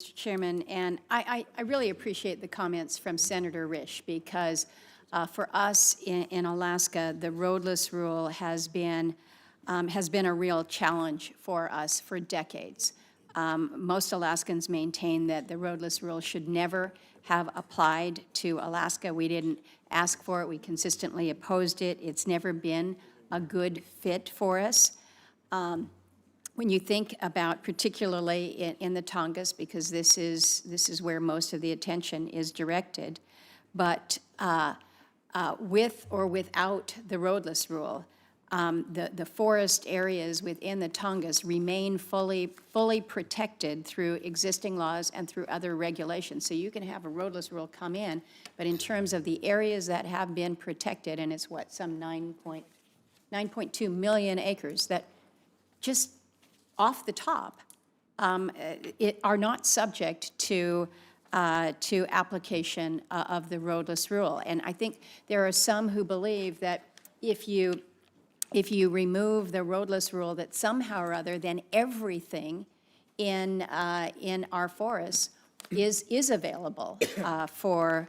Mr. Chairman, and I really appreciate the comments from Senator Risch because for us in Alaska, the roadless rule has been a real challenge for us for decades. Most Alaskans maintain that the roadless rule should never have applied to Alaska. We didn't ask for it. We consistently opposed it. It's never been a good fit for us. When you think about, particularly in the Tongass, because this is where most of the attention is directed, but with or without the roadless rule, the forest areas within the Tongass remain fully protected through existing laws and through other regulations. So you can have a roadless rule come in, but in terms of the areas that have been protected, and it's what, some 9.2 million acres that just off the top are not subject to application of the roadless rule. And I think there are some who believe that if you remove the roadless rule, that somehow or other, then everything in our forests is available for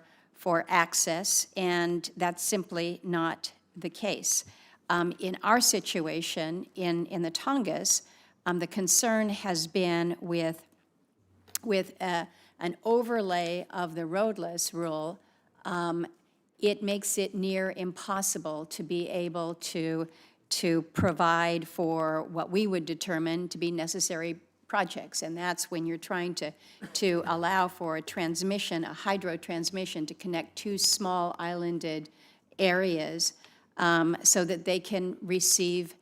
access, and that's simply not the case. In our situation in the Tongass, the concern has been with an overlay of the roadless rule. It makes it near impossible to be able to provide for what we would determine to be necessary projects, and that's when you're trying to allow for a transmission, a hydro transmission, to connect two small islanded areas so that they can receive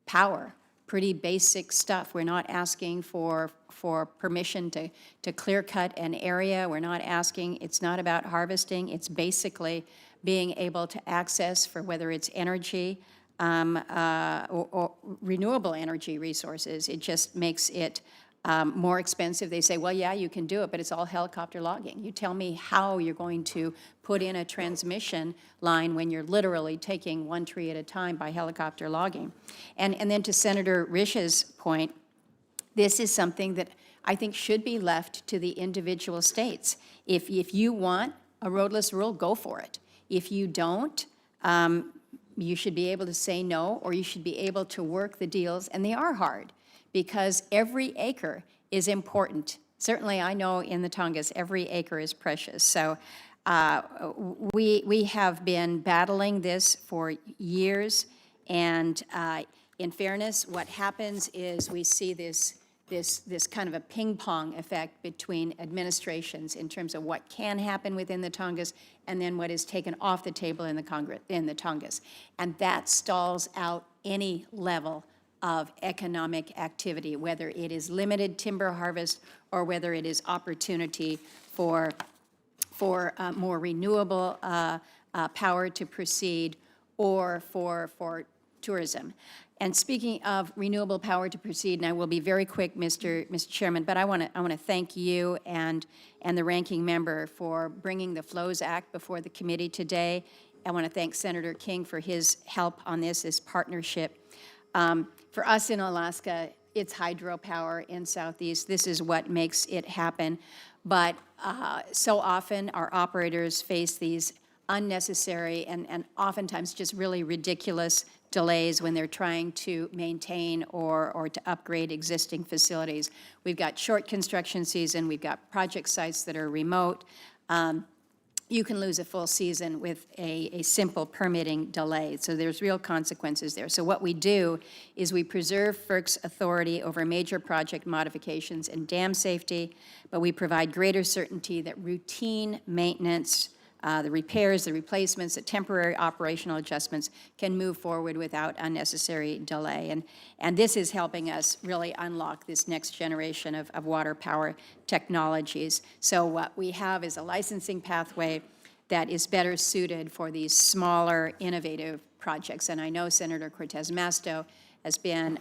power. Pretty basic stuff. We're not asking for permission to clear cut an area. We're not asking, it's not about harvesting. It's basically being able to access, for whether it's energy or renewable energy resources. It just makes it more expensive. They say, well, yeah, you can do it, but it's all helicopter logging. You tell me how you're going to put in a transmission line when you're literally taking one tree at a time by helicopter logging. And then to Senator Risch's point, this is something that I think should be left to the individual states. If you want a roadless rule, go for it. If you don't, you should be able to say no, or you should be able to work the deals, and they are hard, because every acre is important. Certainly, I know in the Tongass, every acre is precious. So we have been battling this for years, and in fairness, what happens is we see this kind of a ping-pong effect between administrations in terms of what can happen within the Tongass and then what is taken off the table in the Tongass. And that stalls out any level of economic activity, whether it is limited timber harvest or whether it is opportunity for more renewable power to proceed, or for tourism. And speaking of renewable power to proceed, and I will be very quick, Mr. Chairman, but I want to thank you and the ranking member for bringing the Flows Act before the committee today. I want to thank Senator King for his help on this partnership. For us in Alaska, it's hydropower in Southeast. This is what makes it happen. But so often our operators face these unnecessary and oftentimes just really ridiculous delays when they're trying to maintain or to upgrade existing facilities. We've got short construction season. We've got project sites that are remote. You can lose a full season with a simple permitting delay. So there's real consequences there. So what we do is we preserve FERC's authority over major project modifications and dam safety, but we provide greater certainty that routine maintenance, the repairs, the replacements, the temporary operational adjustments can move forward without unnecessary delay. And this is helping us really unlock this next generation of water power technologies. So what we have is a licensing pathway that is better suited for these smaller, innovative projects. And I know Senator Cortez Masto has been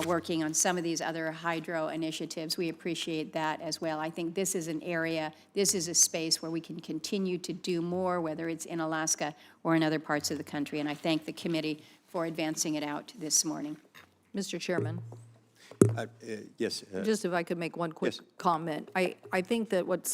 working on some of these other hydro initiatives. We appreciate that as well. I think this is an area, this is a space where we can continue to do more, whether it's in Alaska or in other parts of the country. And I thank the committee for advancing it out this morning. Mr. Chairman. Yes. Just if I could make one quick Yes. comment. I think that what